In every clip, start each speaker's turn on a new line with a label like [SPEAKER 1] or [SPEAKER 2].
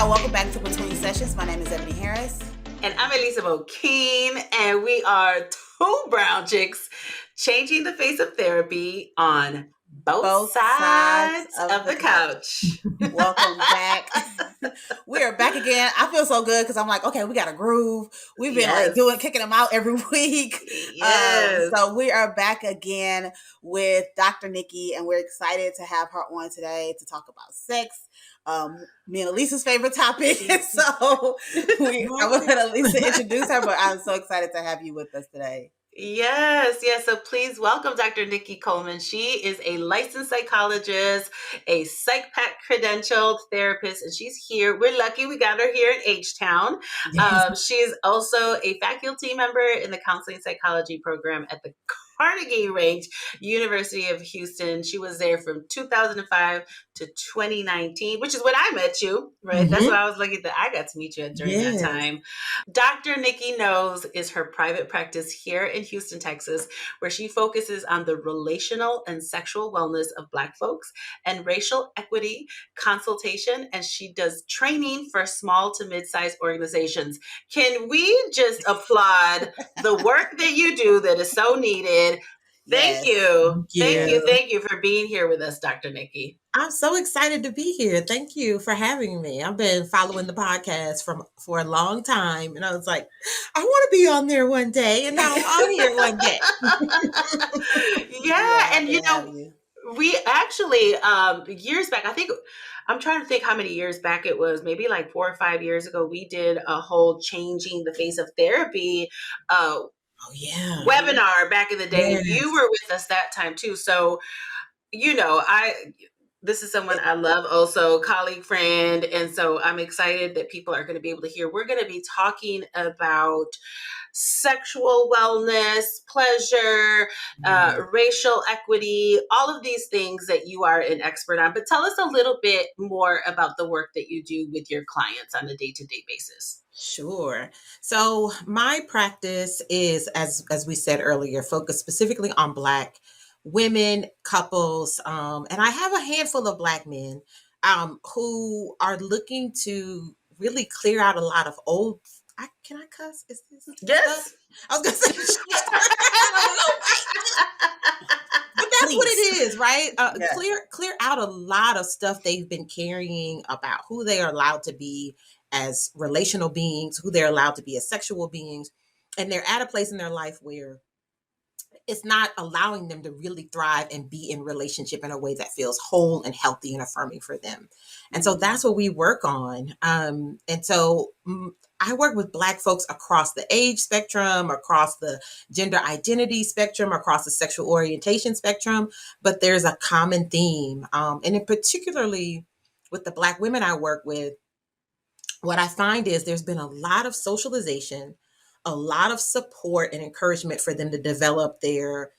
[SPEAKER 1] y'all. Welcome back to Between Sessions. My name is Ebony Harris.
[SPEAKER 2] And I'm Elisa Bokeen, and we are two brown chicks changing the face of therapy on both sides of the couch.
[SPEAKER 1] Welcome back. We are back again. I feel so good because I'm like, okay, we got a groove. We've been kicking them out every week.
[SPEAKER 2] Yes.
[SPEAKER 1] So we are back again with Dr. Nikki, and we're excited to have her on today to talk about sex. Me and Elisa's favorite topic. So I'm going to let Elisa introduce her, but I'm so excited to have you with us today.
[SPEAKER 2] Yes. So please welcome Dr. Nikki Coleman. She is a licensed psychologist, a psych pack credentialed therapist, and she's here. We're lucky we got her here in H-Town. Yes. She is also a faculty member in the counseling psychology program at the Carnegie Range, University of Houston. She was there from 2005 to 2019, which is when I met you, right? Mm-hmm. That's what I was lucky that I got to meet you during that time. Dr. Nikki Knows is her private practice here in Houston, Texas, where she focuses on the relational and sexual wellness of Black folks and racial equity consultation, and she does training for small to mid-sized organizations. Can we just applaud the work that you do that is so needed? Thank you. Thank you for being here with us, Dr. Nikki.
[SPEAKER 3] I'm so excited to be here. Thank you for having me. I've been following the podcast for a long time, and I was like, I want to be on there one day, and now I'm on here one day.
[SPEAKER 2] And you know, we actually years back, I think I'm trying to think how many years back it was, maybe like 4 or 5 years ago, we did a whole changing the face of therapy webinar back in the day. Yes. You were with us that time too. So, you know, this is someone I love, also colleague, friend. And so I'm excited that people are going to be able to hear. We're going to be talking about sexual wellness, pleasure, racial equity, all of these things that you are an expert on. But tell us a little bit more about the work that you do with your clients on a day-to-day basis.
[SPEAKER 3] Sure. So my practice is, as we said earlier, focused specifically on Black women, couples, and I have a handful of Black men who are looking to really clear out a lot of old. Can I cuss? Is this
[SPEAKER 2] yes?
[SPEAKER 3] Stuff? I was gonna say, but that's what it is, right? Clear out a lot of stuff they've been carrying about who they are allowed to be as relational beings, who they're allowed to be as sexual beings, and they're at a place in their life where it's not allowing them to really thrive and be in relationship in a way that feels whole and healthy and affirming for them. And so that's what we work on. And so I work with Black folks across the age spectrum, across the gender identity spectrum, across the sexual orientation spectrum, but there's a common theme. And in particularly with the Black women I work with, what I find is there's been a lot of socialization, a lot of support and encouragement for them to develop their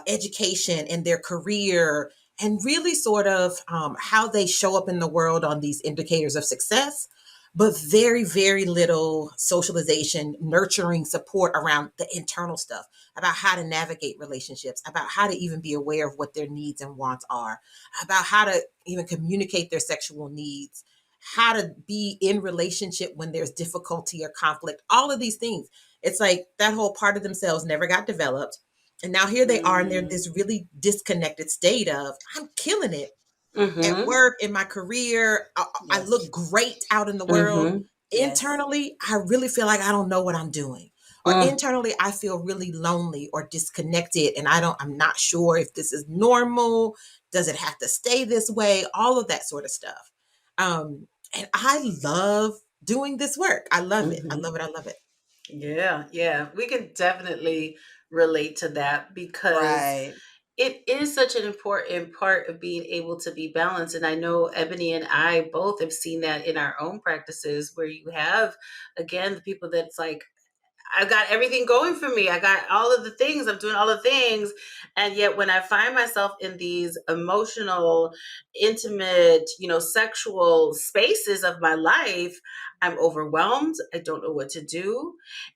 [SPEAKER 3] education and their career and really sort of how they show up in the world on these indicators of success, but very, very little socialization, nurturing support around the internal stuff, about how to navigate relationships, about how to even be aware of what their needs and wants are, about how to even communicate their sexual needs, how to be in relationship when there's difficulty or conflict, all of these things. It's like that whole part of themselves never got developed. And now here they are, and they're this really disconnected state of, I'm killing it at work, in my career. I look great out in the world. Internally, I really feel like I don't know what I'm doing. Or internally, I feel really lonely or disconnected. And I'm not sure if this is normal. Does it have to stay this way? All of that sort of stuff. And I love doing this work. I love it. I love it.
[SPEAKER 2] Yeah. We can definitely relate to that because it is such an important part of being able to be balanced. And I know Ebony and I both have seen that in our own practices where you have, again, the people that's like, I've got everything going for me. I got all of the things. I'm doing all the things. And yet when I find myself in these emotional, intimate, sexual spaces of my life, I'm overwhelmed. I don't know what to do.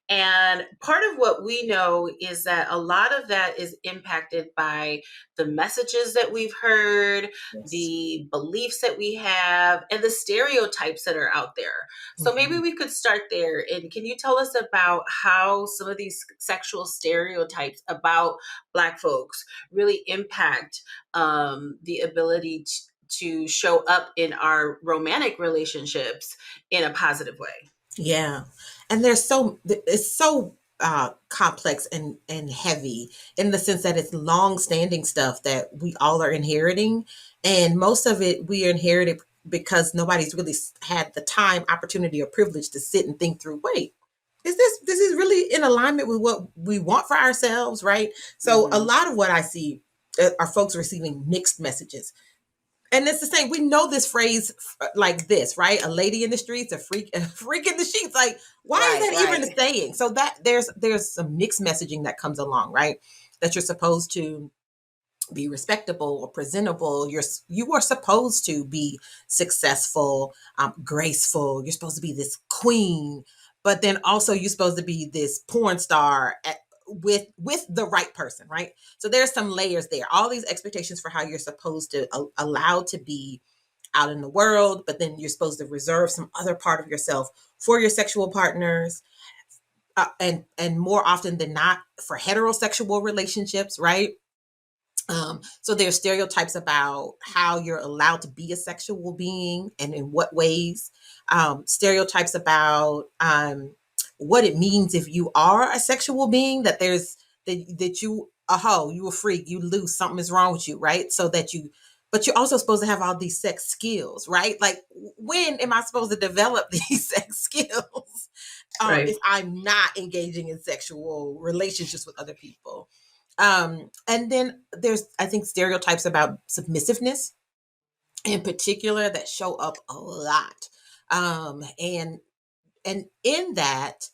[SPEAKER 2] And part of what we know is that a lot of that is impacted by the messages that we've heard,
[SPEAKER 3] Yes.
[SPEAKER 2] the beliefs that we have, and the stereotypes that are out there. So maybe we could start there. And can you tell us about how some of these sexual stereotypes about Black folks really impact the ability to show up in our romantic relationships in a positive way?
[SPEAKER 3] Yeah. And it's so complex and heavy in the sense that it's long-standing stuff that we all are inheriting. And most of it we inherited because nobody's really had the time, opportunity, or privilege to sit and think through, wait, this is really in alignment with what we want for ourselves, right? So a lot of what I see are folks receiving mixed messages. And it's the same. We know this phrase like this, right? A lady in the streets, a freak in the sheets. Like, why is that even a saying? So that there's some mixed messaging that comes along, right? That you're supposed to be respectable or presentable. You are supposed to be successful, graceful. You're supposed to be this queen, but then also you're supposed to be this porn star with the right person, right? So there's some layers there. All these expectations for how you're supposed to allow to be out in the world, but then you're supposed to reserve some other part of yourself for your sexual partners. And more often than not for heterosexual relationships, right? So there's stereotypes about how you're allowed to be a sexual being and in what ways. Stereotypes about what it means if you are a sexual being, that that you a hoe, you a freak, you loose, something is wrong with you, right? But you're also supposed to have all these sex skills, right? Like, when am I supposed to develop these sex skills if I'm not engaging in sexual relationships with other people? And then there's, I think, stereotypes about submissiveness in particular that show up a lot. And in that,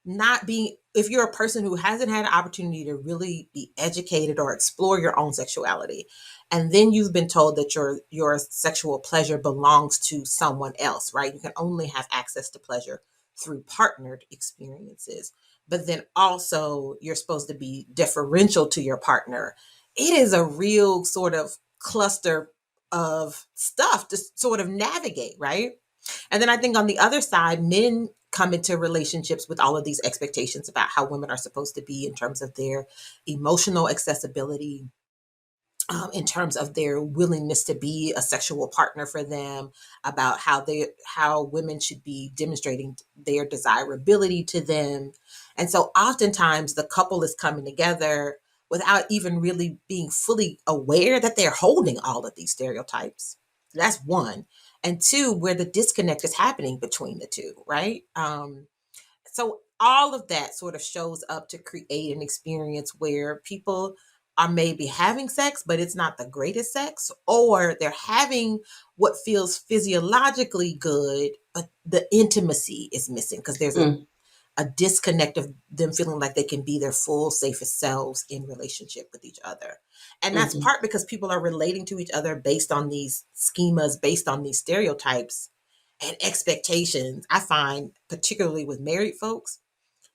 [SPEAKER 3] not being, if you're a person who hasn't had an opportunity to really be educated or explore your own sexuality, and then you've been told that your sexual pleasure belongs to someone else, right? You can only have access to pleasure through partnered experiences, but then also you're supposed to be differential to your partner. It is a real sort of cluster of stuff to sort of navigate, right? And then I think on the other side, men come into relationships with all of these expectations about how women are supposed to be in terms of their emotional accessibility, in terms of their willingness to be a sexual partner for them, about how women should be demonstrating their desirability to them. And so oftentimes the couple is coming together without even really being fully aware that they're holding all of these stereotypes. That's one. And two, where the disconnect is happening between the two, right? So all of that sort of shows up to create an experience where people are maybe having sex, but it's not the greatest sex, or they're having what feels physiologically good, but the intimacy is missing because there's a disconnect of them feeling like they can be their full, safest selves in relationship with each other. And that's part because people are relating to each other based on these schemas, based on these stereotypes and expectations. I find, particularly with married folks,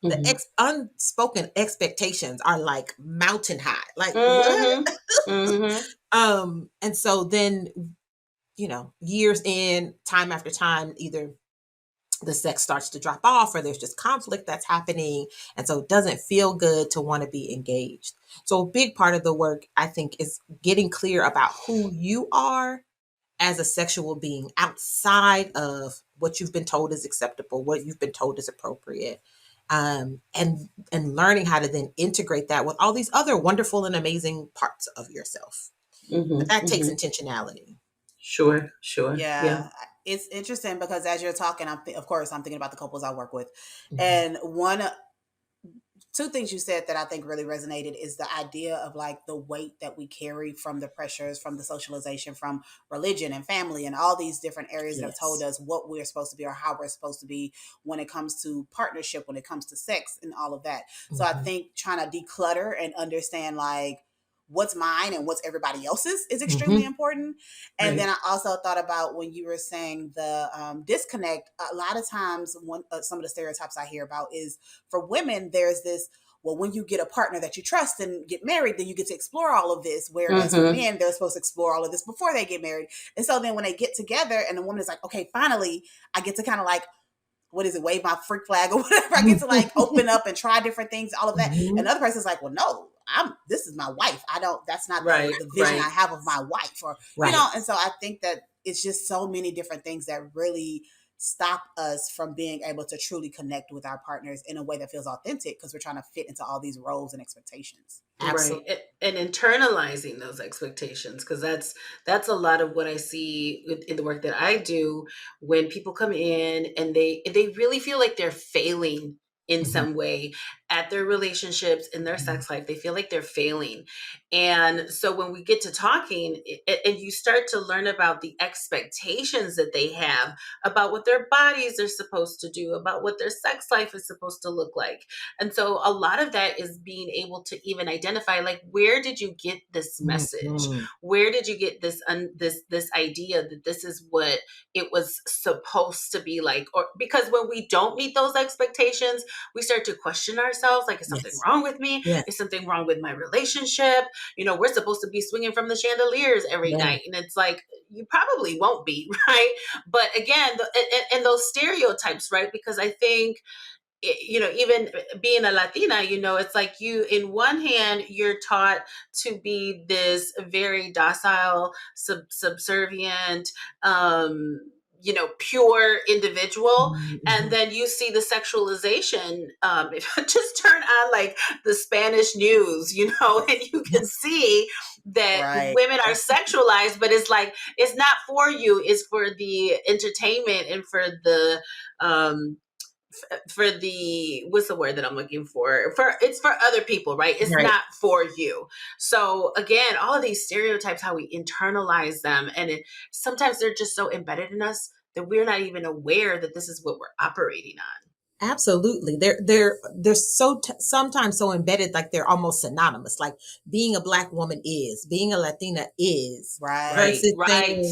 [SPEAKER 3] the unspoken expectations are like mountain high. Like, what? And so then, years in, time after time, either the sex starts to drop off or there's just conflict that's happening. And so it doesn't feel good to want to be engaged. So a big part of the work, I think, is getting clear about who you are as a sexual being outside of what you've been told is acceptable, what you've been told is appropriate. And learning how to then integrate that with all these other wonderful and amazing parts of yourself. But that takes intentionality.
[SPEAKER 2] Sure.
[SPEAKER 1] Yeah. It's interesting because as you're talking, of course, I'm thinking about the couples I work with. And two things you said that I think really resonated is the idea of like the weight that we carry from the pressures, from the socialization, from religion and family and all these different areas that have told us what we're supposed to be or how we're supposed to be when it comes to partnership, when it comes to sex and all of that. So I think trying to declutter and understand like what's mine and what's everybody else's is extremely important. And
[SPEAKER 3] Right.
[SPEAKER 1] then I also thought about when you were saying the disconnect, a lot of times some of the stereotypes I hear about is for women, there's this, well, when you get a partner that you trust and get married, then you get to explore all of this. Whereas for men, they're supposed to explore all of this before they get married. And so then when they get together and the woman is like, okay, finally, I get to kind of like, what is it, wave my freak flag or whatever. I get to like open up and try different things, all of that. And the other person's like, well, no, this is my wife. That's not the vision I have of my wife, or, you know? And so I think that it's just so many different things that really stop us from being able to truly connect with our partners in a way that feels authentic, because we're trying to fit into all these roles and expectations.
[SPEAKER 2] Absolutely. Right. And internalizing those expectations, because that's a lot of what I see in the work that I do, when people come in and they really feel like they're failing in some way at their relationships, in their sex life. They feel like they're failing. And so when we get to talking and you start to learn about the expectations that they have about what their bodies are supposed to do, about what their sex life is supposed to look like. And so a lot of that is being able to even identify, like, where did you get this message? Where did you get this idea that this is what it was supposed to be like? Or because when we don't meet those expectations, we start to question ourselves, like, is something wrong with me? Is something wrong with my relationship? You know, we're supposed to be swinging from the chandeliers every night. And it's like, you probably won't be, right? But again, and those stereotypes, right? Because I think, you know, even being a Latina, you know, it's like you, in one hand, you're taught to be this very docile, subservient, you know, pure individual. And then you see the sexualization. Just turn on like the Spanish news, you know, and you can see that women are sexualized, but it's like, it's not for you, it's for the entertainment and for the, what's the word that I'm looking for? It's for other people, right? It's not for you. So again, all of these stereotypes, how we internalize them, and sometimes they're just so embedded in us that we're not even aware that this is what we're operating on.
[SPEAKER 3] Absolutely. They're sometimes so embedded, like they're almost synonymous. Like being a Black woman is, being a Latina is, versus saying,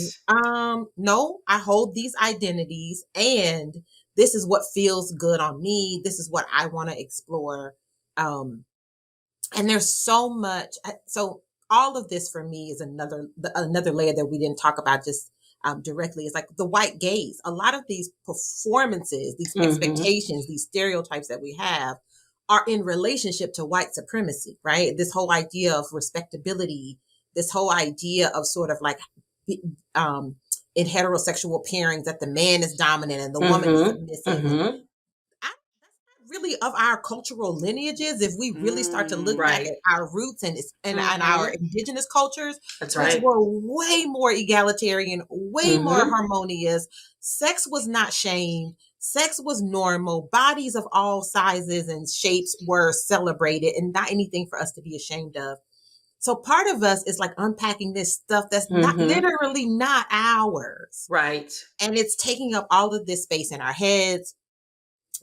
[SPEAKER 3] no, I hold these identities and this is what feels good on me. This is what I want to explore. And there's so much. So all of this for me is another layer that we didn't talk about just directly. Is like the white gaze. A lot of these performances, these expectations, these stereotypes that we have are in relationship to white supremacy, right? This whole idea of respectability, this whole idea of sort of like, in heterosexual pairings, that the man is dominant and the woman is submissive. That's not really of our cultural lineages. If we really start to look back at our roots and our indigenous cultures, which were way more egalitarian, way more harmonious. Sex was not shamed. Sex was normal. Bodies of all sizes and shapes were celebrated, and not anything for us to be ashamed of. So part of us is like unpacking this stuff that's not literally not ours.
[SPEAKER 2] Right.
[SPEAKER 3] And it's taking up all of this space in our heads.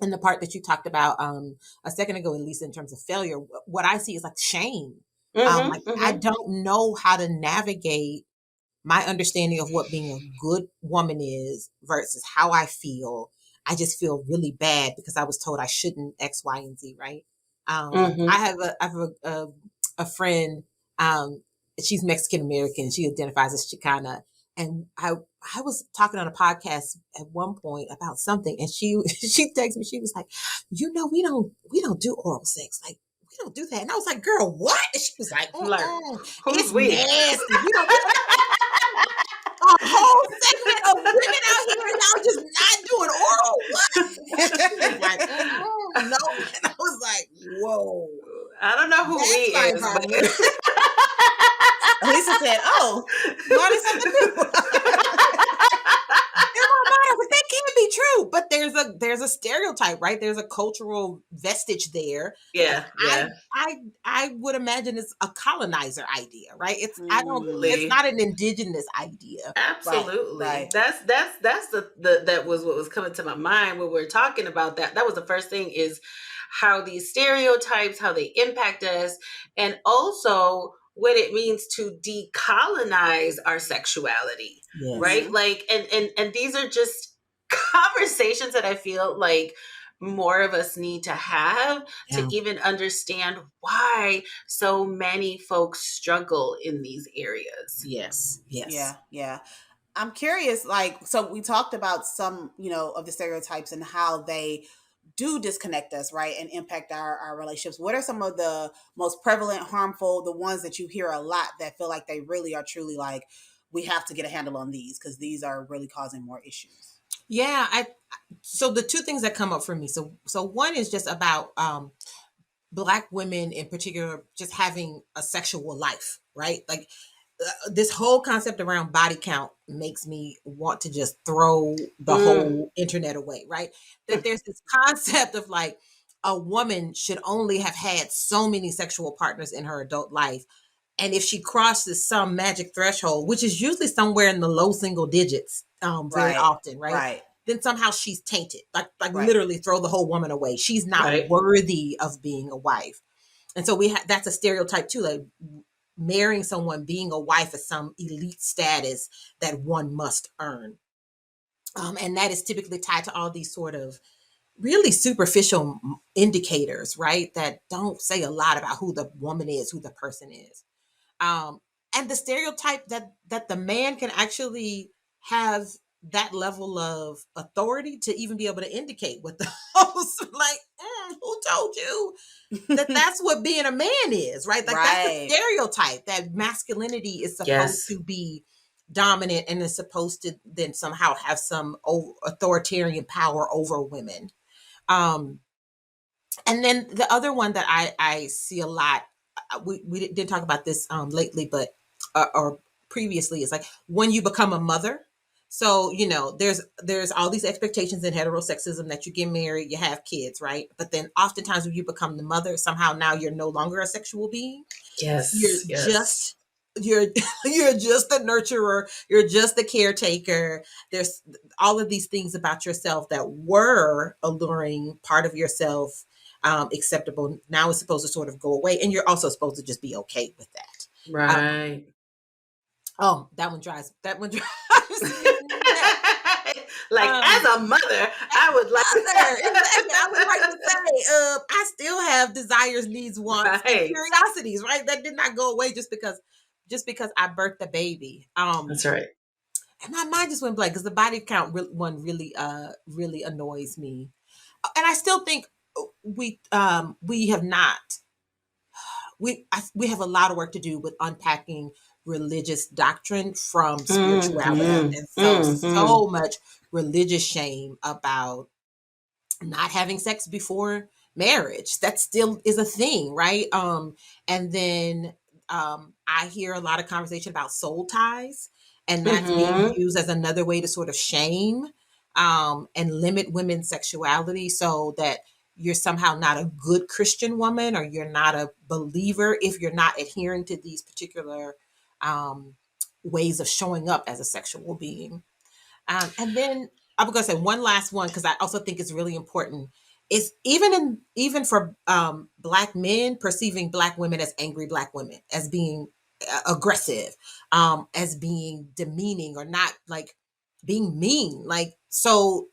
[SPEAKER 3] And the part that you talked about a second ago, at least in terms of failure, what I see is like shame. I don't know how to navigate my understanding of what being a good woman is versus how I feel. I just feel really bad because I was told I shouldn't X, Y, and Z, right? I have a friend. She's Mexican American. She identifies as Chicana. And I was talking on a podcast at one point about something, and she texted me. She was like, "You know, we don't do oral sex. Like, we don't do that." And I was like, "Girl, what?" And she was like, "It's
[SPEAKER 2] we?
[SPEAKER 3] nasty. We don't do a whole segment of women out here, and y'all just not doing oral. What?" She was like, "No." And I was like, "Whoa."
[SPEAKER 2] I don't know who we is, but
[SPEAKER 3] Lisa said, "Oh, learning something new." That can't be true. But there's a stereotype, right? There's a cultural vestige there.
[SPEAKER 2] Yeah.
[SPEAKER 3] I would imagine it's a colonizer idea, right? It's not an indigenous idea.
[SPEAKER 2] Absolutely.
[SPEAKER 1] Right.
[SPEAKER 2] That's that was what was coming to my mind when we were talking about that. That was the first thing, is how these stereotypes, how they impact us, and also what it means to decolonize our sexuality,
[SPEAKER 3] Yes.
[SPEAKER 2] right? Like, and these are just conversations that I feel like more of us need to have to even understand why so many folks struggle in these areas.
[SPEAKER 3] Yes. Yes.
[SPEAKER 1] Yeah. I'm curious, like, so we talked about some, of the stereotypes and how they do disconnect us, right, and impact our relationships. What are some of the most prevalent, harmful, the ones that you hear a lot that feel like they really are truly like, we have to get a handle on these because these are really causing more issues?
[SPEAKER 3] Yeah, so the two things that come up for me. So one is just about Black women in particular just having a sexual life, right? Like this whole concept around body count makes me want to just throw the whole internet away, right? That there's this concept of like a woman should only have had so many sexual partners in her adult life. And if she crosses some magic threshold, which is usually somewhere in the low single digits, very often, right? Then somehow she's tainted, like literally throw the whole woman away. She's not worthy of being a wife. And so that's a stereotype too, like marrying someone, being a wife is some elite status that one must earn. And that is typically tied to all these sort of really superficial indicators, right? That don't say a lot about who the woman is, who the person is. And the stereotype that the man can actually have that level of authority to even be able to indicate what the host like, who told you that's what being a man is, right? Like that's the stereotype that masculinity is supposed to be dominant and is supposed to then somehow have some authoritarian power over women. And then the other one that I see a lot, we didn't talk about this lately, but or previously, is like when you become a mother. So, there's all these expectations in heterosexism that you get married, you have kids, right? But then oftentimes when you become the mother, somehow now you're no longer a sexual being.
[SPEAKER 2] Yes.
[SPEAKER 3] You're just the nurturer, you're just the caretaker. There's all of these things about yourself that were alluring part of yourself, acceptable, now it's supposed to sort of go away, and you're also supposed to just be okay with that,
[SPEAKER 2] right?
[SPEAKER 3] That one drives me
[SPEAKER 2] like as a mother, I would like
[SPEAKER 3] exactly, I would like to say I still have desires, needs, wants, and curiosities, right? That did not go away just because I birthed a baby.
[SPEAKER 2] That's right.
[SPEAKER 3] And my mind just went blank because the body count one really annoys me, and I still think we have not. We have a lot of work to do with unpacking religious doctrine from spirituality, and so much religious shame about not having sex before marriage. That still is a thing, right? And then I hear a lot of conversation about soul ties, and that's being used as another way to sort of shame and limit women's sexuality, so that you're somehow not a good Christian woman, or you're not a believer if you're not adhering to these particular ways of showing up as a sexual being. And then I'm going to say one last one, because I also think it's really important, is even for Black men perceiving Black women as angry Black women, as being aggressive, as being demeaning, or not like being mean. Like, so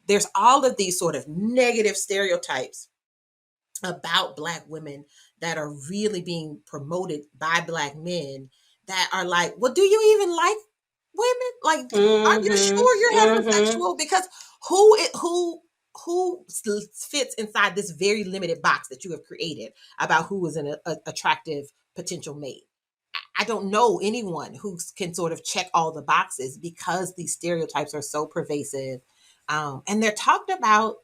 [SPEAKER 3] there's all of these sort of negative stereotypes about Black women that are really being promoted by Black men that are like, well, do you even like women? Like, are you sure you're heterosexual? Because who fits inside this very limited box that you have created about who is an attractive potential mate? I don't know anyone who can sort of check all the boxes, because these stereotypes are so pervasive, and they're talked about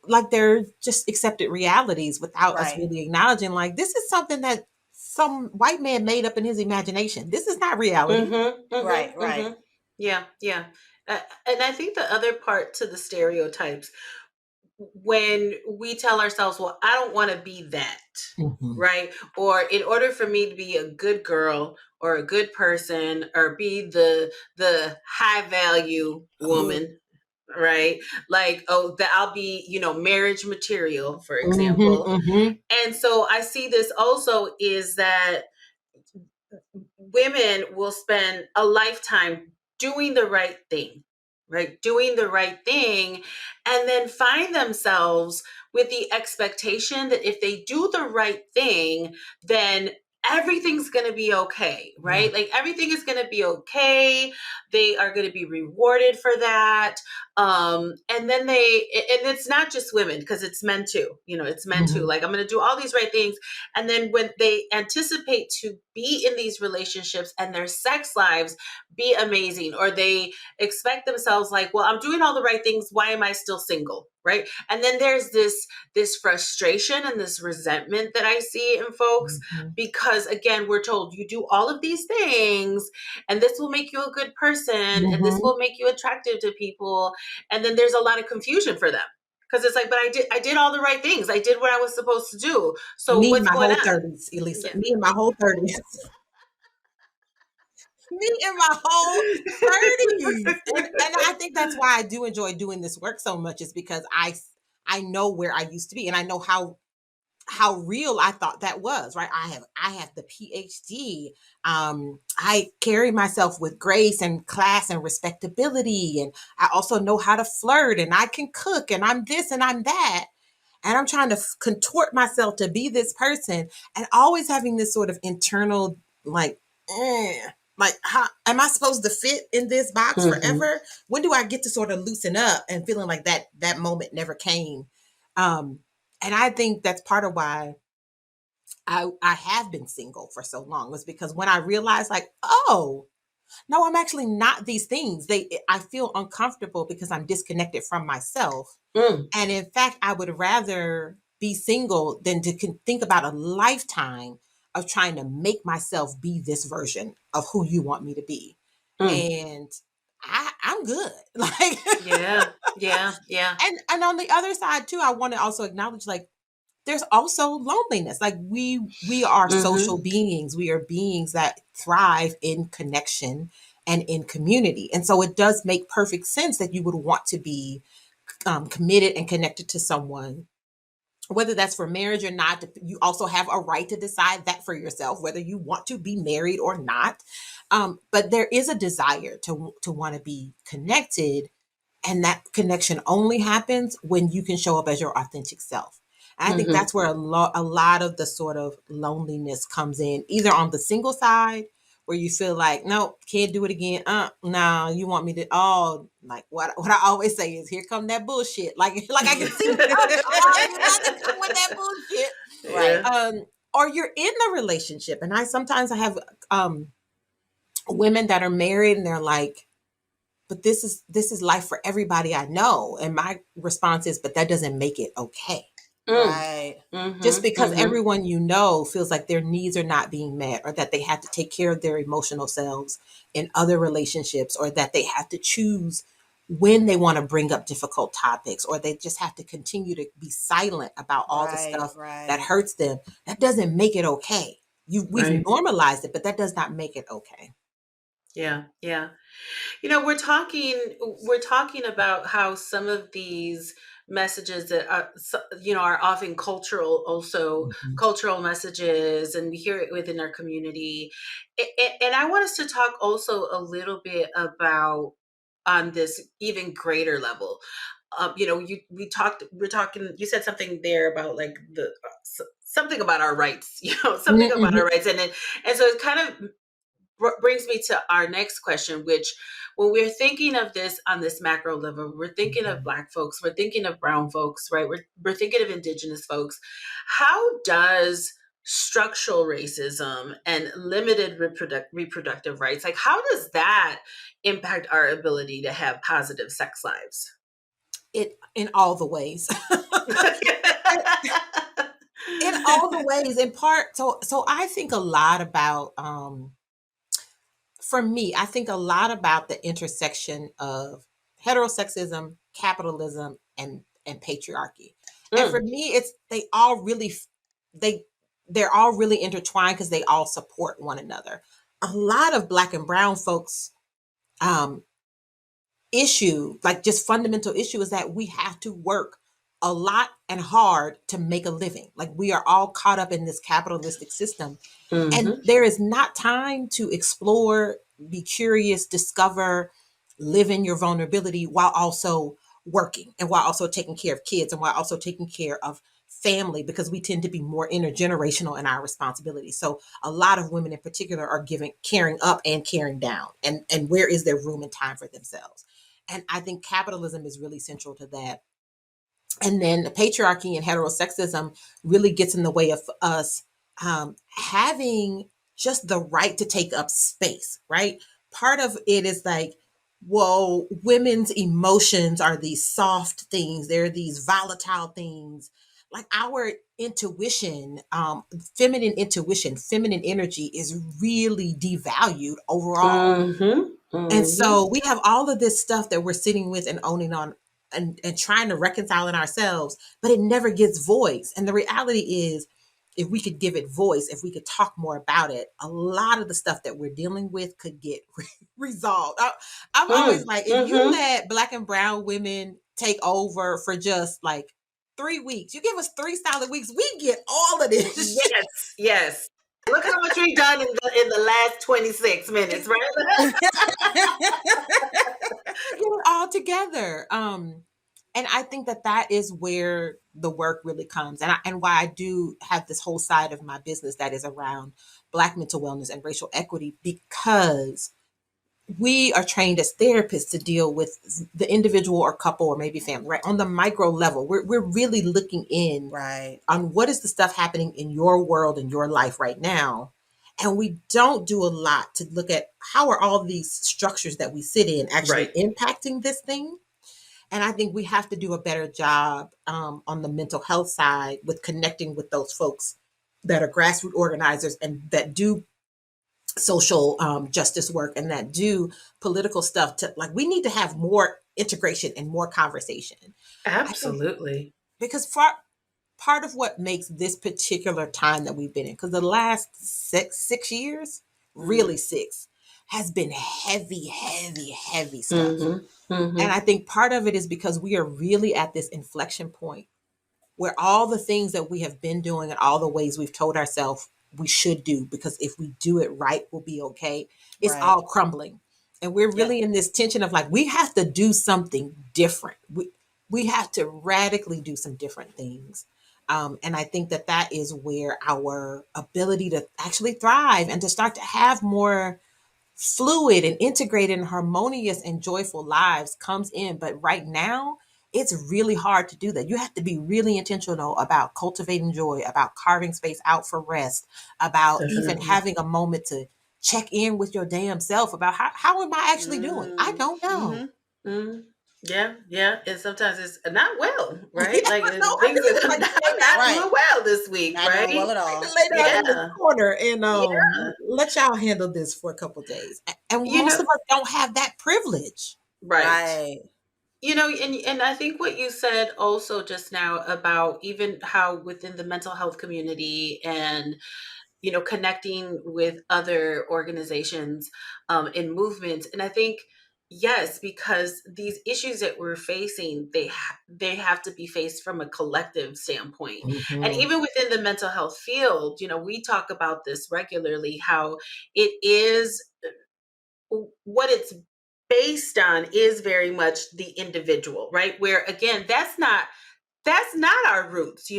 [SPEAKER 3] like they're just accepted realities without us really acknowledging, like, this is something that some white man made up in his imagination. This is not reality.
[SPEAKER 1] Right.
[SPEAKER 2] Yeah. And I think the other part to the stereotypes, when we tell ourselves, well, I don't want to be that, right? Or in order for me to be a good girl or a good person, or be the high value woman, right? Like, oh, that I'll be, marriage material, for example. And so I see this also is that women will spend a lifetime doing the right thing, right? Doing the right thing, and then find themselves with the expectation that if they do the right thing, then everything's going to be okay, right?
[SPEAKER 3] Yeah.
[SPEAKER 2] Like everything is going to be okay. They are going to be rewarded for that. And then and it's not just women, because it's men too, it's men too. Like, I'm going to do all these right things. And then when they anticipate to be in these relationships and their sex lives be amazing, or they expect themselves like, well, I'm doing all the right things, why am I still single? Right. And then there's this frustration and this resentment that I see in folks, because again, we're told you do all of these things and this will make you a good person and this will make you attractive to people. And then there's a lot of confusion for them. Because it's like, but I did all the right things. I did what I was supposed to do. So
[SPEAKER 3] me in
[SPEAKER 2] what's
[SPEAKER 3] my
[SPEAKER 2] going
[SPEAKER 3] whole
[SPEAKER 2] on?
[SPEAKER 3] 30s, Elisa. Yeah. Me in my whole 30s. Me in my whole 30s. And I think that's why I do enjoy doing this work so much, is because I know where I used to be, and I know how real I thought that was, right? I have the PhD. I carry myself with grace and class and respectability, and I also know how to flirt, and I can cook, and I'm this and I'm that. And I'm trying to contort myself to be this person, and always having this sort of internal, like, like, how am I supposed to fit in this box forever? When do I get to sort of loosen up, and feeling like that moment never came? And I think that's part of why I have been single for so long, was because when I realized, like, oh, no, I'm actually not these things. I feel uncomfortable because I'm disconnected from myself. And in fact, I would rather be single than to think about a lifetime of trying to make myself be this version of who you want me to be. And I'm good. Like,
[SPEAKER 2] yeah.
[SPEAKER 3] And on the other side too, I want to also acknowledge, like, there's also loneliness. Like, we are social beings. We are beings that thrive in connection and in community. And so it does make perfect sense that you would want to be committed and connected to someone, whether that's for marriage or not. You also have a right to decide that for yourself, whether you want to be married or not. But there is a desire to want to be connected, and that connection only happens when you can show up as your authentic self. And I think that's where a lot of the sort of loneliness comes in, either on the single side, where you feel like, no, can't do it again. No, you want me to, like what I always say is, here come that bullshit. Like I can see, you're not to come with that bullshit. Right. Or you're in the relationship. And I have women that are married, and they're like, but this is life for everybody I know. And my response is, but that doesn't make it okay.
[SPEAKER 1] Right.
[SPEAKER 3] Just because everyone you know feels like their needs are not being met, or that they have to take care of their emotional selves in other relationships, or that they have to choose when they want to bring up difficult topics, or they just have to continue to be silent about all the stuff that hurts them, that doesn't make it okay. We've normalized it, but that does not make it okay.
[SPEAKER 2] Yeah. We're talking about how some of these messages that are often cultural, also cultural messages, and we hear it within our community. And I want us to talk also a little bit about, on this even greater level. We're talking. You said something there about, like, something about our rights. Something about our rights, and so it kind of brings me to our next question, which, when we're thinking of this on this macro level, we're thinking of Black folks, we're thinking of brown folks, right? We're thinking of Indigenous folks. How does structural racism and limited reproductive rights, like, how does that impact our ability to have positive sex lives?
[SPEAKER 3] It in all the ways. In all the ways, in part. So I think a lot about, for me, I think a lot about the intersection of heterosexism, capitalism, and patriarchy. And for me, it's they're all really intertwined, because they all support one another. A lot of Black and brown folks issue, like, just fundamental issue, is that we have to work a lot and hard to make a living. Like, we are all caught up in this capitalistic system. And there is not time to explore, be curious, discover, live in your vulnerability while also working, and while also taking care of kids, and while also taking care of family, because we tend to be more intergenerational in our responsibility. So a lot of women in particular are caring up and caring down. And where is there room and time for themselves? And I think capitalism is really central to that. And then the patriarchy and heterosexism really gets in the way of us having just the right to take up space, right? Part of it is like, well, women's emotions are these soft things, they're these volatile things. Like, our intuition, feminine intuition, feminine energy is really devalued overall. And so we have all of this stuff that we're sitting with and owning on, and trying to reconcile in ourselves, but it never gets voice. And the reality is, if we could give it voice, if we could talk more about it, a lot of the stuff that we're dealing with could get resolved. I'm always like, if you let Black and brown women take over for just like 3 weeks, you give us 3 solid weeks, we get all of this.
[SPEAKER 2] Yes. Look how much we've done in the last 26 minutes, right?
[SPEAKER 3] Get it all together. And I think that is where the work really comes, and why I do have this whole side of my business that is around Black mental wellness and racial equity, because we are trained as therapists to deal with the individual or couple or maybe family, right? On the micro level, we're really looking in on what is the stuff happening in your world, in your life right now. And we don't do a lot to look at how are all these structures that we sit in actually impacting this thing. And I think we have to do a better job on the mental health side with connecting with those folks that are grassroots organizers and that do social justice work and that do political stuff. To like, we need to have more integration and more conversation.
[SPEAKER 2] Absolutely.
[SPEAKER 3] Because part of what makes this particular time that we've been in, because the last six years, really 6, has been heavy stuff. And I think part of it is because we are really at this inflection point where all the things that we have been doing and all the ways we've told ourselves we should do, because if we do it right, we'll be okay, it's all crumbling. And we're really in this tension of like, we have to do something different. We have to radically do some different things. And I think that is where our ability to actually thrive and to start to have more fluid and integrated and harmonious and joyful lives comes in. But right now, it's really hard to do that. You have to be really intentional about cultivating joy, about carving space out for rest, about even having a moment to check in with your damn self about how am I actually doing? I don't know.
[SPEAKER 2] Yeah. And sometimes it's not well, right? Like things are not doing well this week,
[SPEAKER 1] not
[SPEAKER 2] right?
[SPEAKER 1] Doing well at all.
[SPEAKER 3] Lay down in the corner and let y'all handle this for a couple of days. And most of us don't have that privilege.
[SPEAKER 2] Right. And I think what you said also just now about even how within the mental health community and connecting with other organizations and movements. And I think, yes, because these issues that we're facing, they have to be faced from a collective standpoint. And even within the mental health field, we talk about this regularly, how it is what it's based on is very much the individual, right? Where again, that's not our roots.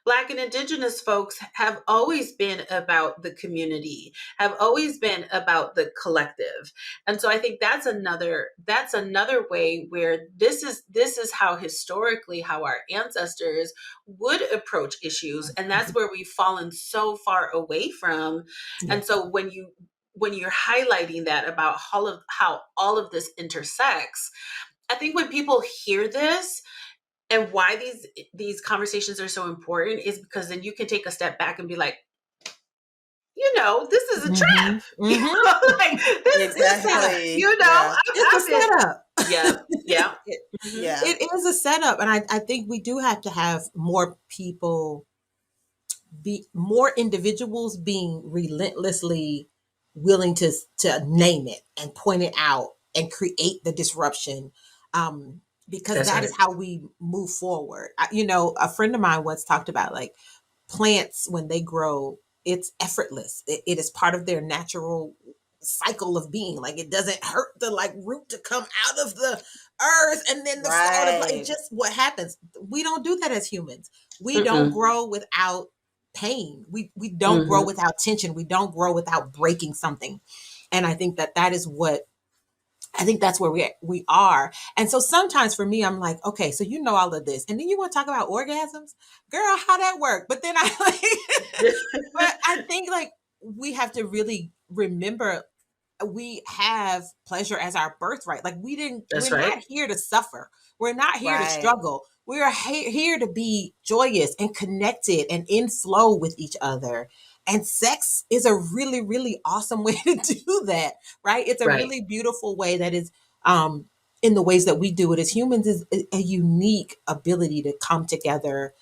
[SPEAKER 2] Black and Indigenous folks have always been about the community, have always been about the collective. And so I think that's another way where this is how historically how our ancestors would approach issues. And that's where we've fallen so far away from. And so when you're highlighting that about how all of this intersects, I think when people hear this, and why these conversations are so important is because then you can take a step back and be like, this is a trap. Like this is a setup.
[SPEAKER 3] It's a setup.
[SPEAKER 2] Yeah.
[SPEAKER 3] It is a setup, and I think we do have to have more people, more individuals being relentlessly willing to name it and point it out and create the disruption. because
[SPEAKER 2] That's
[SPEAKER 3] that
[SPEAKER 2] right.
[SPEAKER 3] is how we move forward. You know, a friend of mine once talked about like plants when they grow, it's effortless. It is part of their natural cycle of being. Like it doesn't hurt the like root to come out of the earth and then the soil. Like
[SPEAKER 1] Right.
[SPEAKER 3] just what happens. We don't do that as humans. We don't
[SPEAKER 2] Mm-mm.
[SPEAKER 3] grow without pain. We don't grow
[SPEAKER 2] Mm-hmm.
[SPEAKER 3] without tension. We don't grow without breaking something. And I think that that is what I think that's where we are. And so sometimes for me, I'm like, okay, so you know all of this, and then you want to talk about orgasms, girl, how that work? But then I like, but I think like we have to really remember we have pleasure as our birthright. Like
[SPEAKER 2] That's
[SPEAKER 3] we're
[SPEAKER 2] right.
[SPEAKER 3] not here to suffer. We're not here to
[SPEAKER 1] Right.
[SPEAKER 3] struggle. We are here to be joyous and connected and in flow with each other. And sex is a really, really awesome way to do that, right? It's a
[SPEAKER 2] Right.
[SPEAKER 3] really beautiful way that is, in the ways that we do it as humans, is a unique ability to come together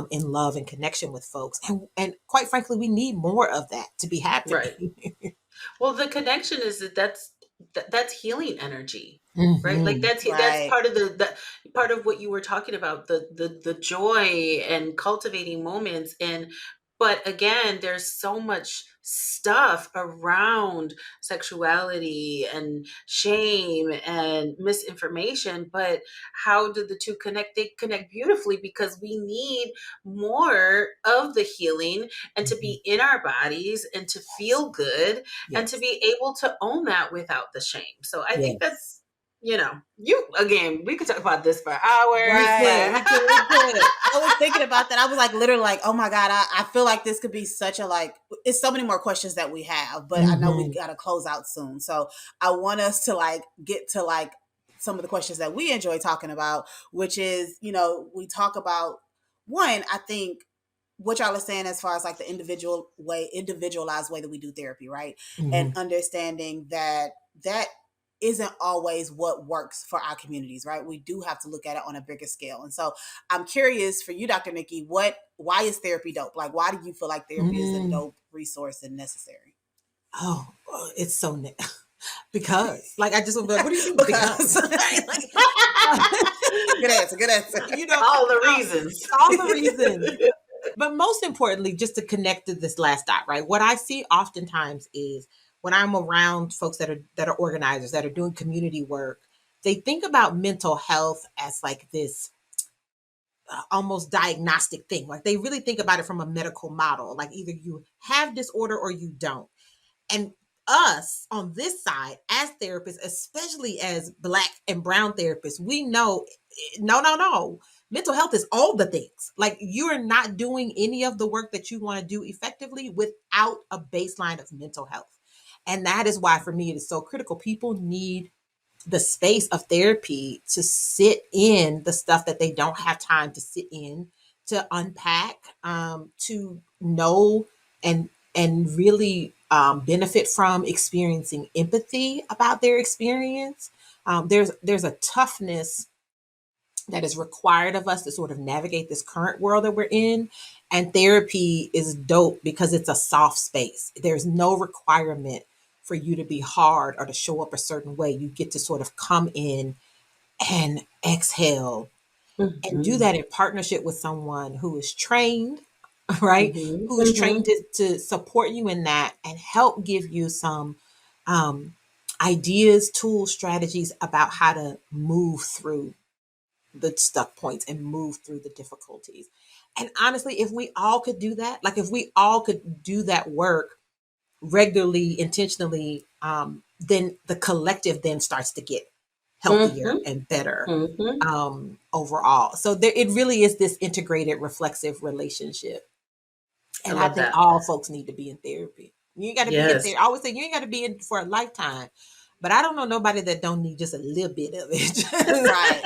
[SPEAKER 3] in love and connection with folks. And quite frankly, we need more of that to be
[SPEAKER 2] Right.
[SPEAKER 3] happy.
[SPEAKER 2] Well, the connection is that's healing energy, right? Like
[SPEAKER 3] Mhm.
[SPEAKER 2] that's
[SPEAKER 1] Right.
[SPEAKER 2] part of the part of what you were talking about, the joy and cultivating moments. And but again, there's so much stuff around sexuality and shame and misinformation. But how do the two connect? They connect beautifully because we need more of the healing and to
[SPEAKER 3] Mhm.
[SPEAKER 2] be in our bodies and to
[SPEAKER 3] Yes.
[SPEAKER 2] feel good and to
[SPEAKER 3] Yes.
[SPEAKER 2] be able to own that without the shame. So I think
[SPEAKER 3] Yes.
[SPEAKER 2] that's, you again, we could talk about this for hours,
[SPEAKER 1] Right.
[SPEAKER 2] but
[SPEAKER 3] We could.
[SPEAKER 1] I was thinking about that. I was like, literally, like, oh my God, I feel like this could be such a like. It's so many more questions that we have, but I know we
[SPEAKER 3] Mhm.
[SPEAKER 1] got to close out soon. So I want us to like get to like some of the questions that we enjoy talking about, which is, we talk about one. I think what y'all are saying as far as like the individualized way that we do therapy, right? And
[SPEAKER 3] Mhm.
[SPEAKER 1] understanding that isn't always what works for our communities, right? We do have to look at it on a bigger scale. And so I'm curious for you, Dr. Nikki, why is therapy dope? Like, why do you feel like therapy is a
[SPEAKER 3] Mm.
[SPEAKER 1] dope resource and necessary?
[SPEAKER 3] Oh, it's so because like I just would be like, what do you mean? Because
[SPEAKER 1] Because
[SPEAKER 3] right? Like,
[SPEAKER 1] good answer.
[SPEAKER 3] you know,
[SPEAKER 2] all the reasons.
[SPEAKER 3] all the reasons. But most importantly, just to connect to this last dot, right? What I see oftentimes is when I'm around folks that are organizers, that are doing community work, they think about mental health as like this almost diagnostic thing. Like they really think about it from a medical model. Like either you have disorder or you don't. And us on this side as therapists, especially as Black and brown therapists, we know no. Mental health is all the things. Like you are not doing any of the work that you want to do effectively without a baseline of mental health. And that is why for me it is so critical. People need the space of therapy to sit in the stuff that they don't have time to sit in, to unpack, to know and really benefit from experiencing empathy about their experience. There's a toughness that is required of us to sort of navigate this current world that we're in. And therapy is dope because it's a soft space. There's no requirement for you to be hard or to show up a certain way. You get to sort of come in and exhale and do
[SPEAKER 2] Mm-hmm.
[SPEAKER 3] that in partnership with someone who is trained, right?
[SPEAKER 2] Mm-hmm.
[SPEAKER 3] Who is
[SPEAKER 2] Mm-hmm.
[SPEAKER 3] trained to support you in that and help give you some um, ideas, tools, strategies about how to move through the stuck points and move through the difficulties. And honestly, if we all could do that, like if we all could do that work regularly, intentionally, then the collective then starts to get healthier
[SPEAKER 2] Mm-hmm.
[SPEAKER 3] and better
[SPEAKER 2] Mm-hmm.
[SPEAKER 3] overall. So there, it really is this integrated, reflexive relationship.
[SPEAKER 2] I
[SPEAKER 3] And I
[SPEAKER 2] love
[SPEAKER 3] think
[SPEAKER 2] that.
[SPEAKER 3] all folks need to be in therapy. You ain't got to be in
[SPEAKER 2] Yes.
[SPEAKER 3] therapy. I always say you ain't got to be in for a lifetime. But I don't know nobody that don't need just a little bit of it.
[SPEAKER 1] Right.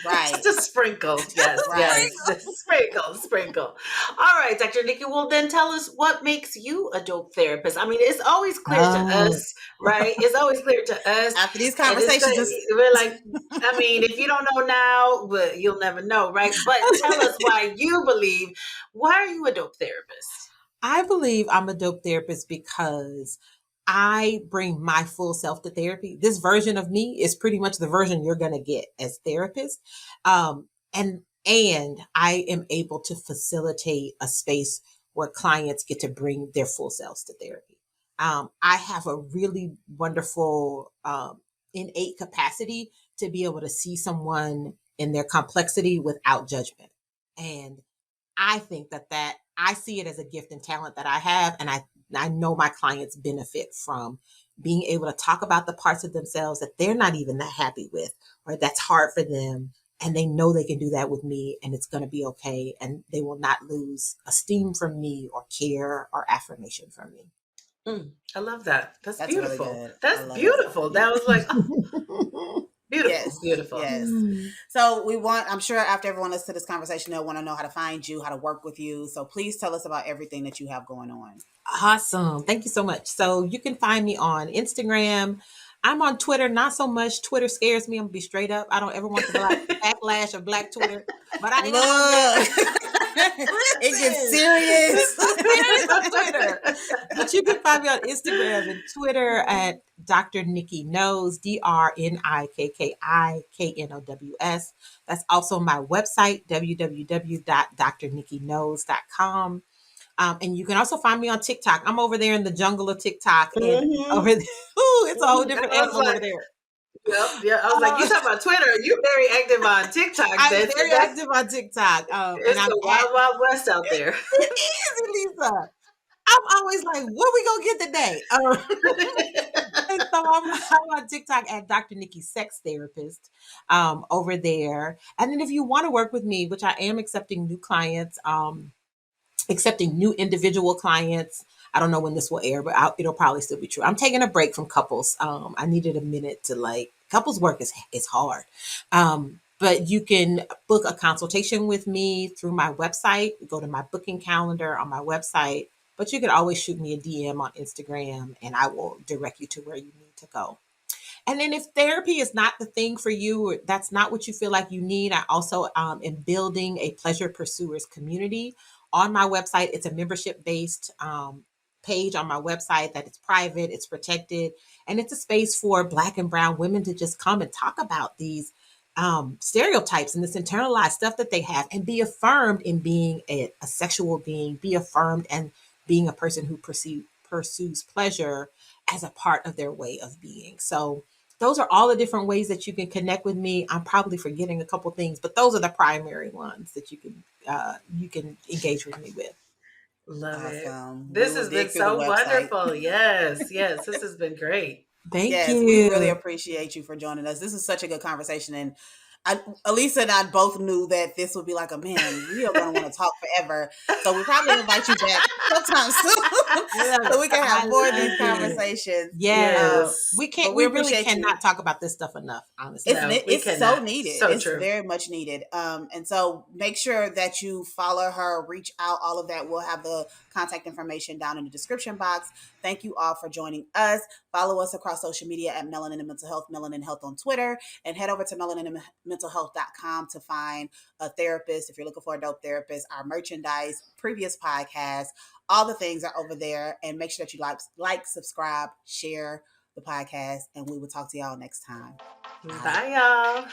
[SPEAKER 1] Right.
[SPEAKER 2] Just a sprinkle. Yes,
[SPEAKER 1] Right.
[SPEAKER 2] yes. Just sprinkle, sprinkle. All right, Dr. Nikki, well, then tell us what makes you a dope therapist. I mean, it's always clear to
[SPEAKER 3] Oh.
[SPEAKER 2] us, right? It's always clear to us.
[SPEAKER 1] After these
[SPEAKER 2] And it's
[SPEAKER 1] conversations,
[SPEAKER 2] we're like, I mean, if you don't know now, well, you'll never know, right? But tell us why are you a dope therapist?
[SPEAKER 3] I believe I'm a dope therapist because I bring my full self to therapy. This version of me is pretty much the version you're going to get as therapist. And I am able to facilitate a space where clients get to bring their full selves to therapy. I have a really wonderful innate capacity to be able to see someone in their complexity without judgment. And I think that I see it as a gift and talent that I have. And I know my clients benefit from being able to talk about the parts of themselves that they're not even that happy with, or that's hard for them. And they know they can do that with me and it's going to be okay. And they will not lose esteem from me or care or affirmation from me.
[SPEAKER 2] I love that. That's beautiful.
[SPEAKER 1] Really good.
[SPEAKER 2] That's beautiful. That was like, beautiful.
[SPEAKER 1] Yes,
[SPEAKER 2] beautiful.
[SPEAKER 1] Yes. So I'm sure after everyone listens to this conversation, they'll want to know how to find you, how to work with you. So please tell us about everything that you have going on.
[SPEAKER 3] Awesome. Thank you so much. So you can find me on Instagram. I'm on Twitter, not so much. Twitter scares me. I'm gonna be straight up. I don't ever want the backlash of Black Twitter, but I
[SPEAKER 1] it gets serious.
[SPEAKER 3] Serious on Twitter. But you can find me on Instagram and Twitter at Dr. Nikki Knows, DrNikkikinows. That's also my website, www.drnikkiknows.com. And you can also find me on TikTok. I'm over there in the jungle of TikTok. And over there, it's a whole different animal over there.
[SPEAKER 2] Yep. I was like, you talking about Twitter? You're very active on TikTok.
[SPEAKER 3] I'm very active on TikTok.
[SPEAKER 2] It's the wild, wild west out there.
[SPEAKER 3] It is, Lisa. I'm always like, what we gonna get today? And so I'm on TikTok at Dr. Nikki Sex Therapist over there. And then if you want to work with me, which I am accepting new clients, accepting new individual clients. I don't know when this will air, but it'll probably still be true. I'm taking a break from couples. I needed a minute to couples work is hard. But you can book a consultation with me through my website. Go to my booking calendar on my website, but you can always shoot me a DM on Instagram and I will direct you to where you need to go. And then if therapy is not the thing for you, or that's not what you feel like you need, I also am building a pleasure pursuers community on my website. It's a membership-based page on my website that it's private, it's protected, and it's a space for Black and brown women to just come and talk about these stereotypes and this internalized stuff that they have and be affirmed in being a sexual being, be affirmed and being a person who pursues pleasure as a part of their way of being. So those are all the different ways that you can connect with me. I'm probably forgetting a couple things, but those are the primary ones that you can engage with me with.
[SPEAKER 2] Love it. This has been so wonderful. Yes. This has been great.
[SPEAKER 3] Thank you.
[SPEAKER 1] We really appreciate you for joining us. This is such a good conversation. And Elisa and I both knew that this would be like, we are going to want to talk forever. So we'll probably invite you back sometime soon so we can have more of these conversations.
[SPEAKER 3] Yes. We really cannot talk about this stuff enough, honestly.
[SPEAKER 1] It's so needed.
[SPEAKER 2] So
[SPEAKER 1] it's
[SPEAKER 2] true.
[SPEAKER 1] Very much needed. And so make sure that you follow her, reach out, all of that. We'll have the contact information down in the description box. Thank you all for joining us. Follow us across social media at Melanin and Mental Health, Melanin Health on Twitter, and head over to melaninandmentalhealth.com to find a therapist. If you're looking for a dope therapist, our merchandise, previous podcasts, all the things are over there. And make sure that you like, subscribe, share the podcast, and we will talk to y'all next time.
[SPEAKER 2] Bye y'all.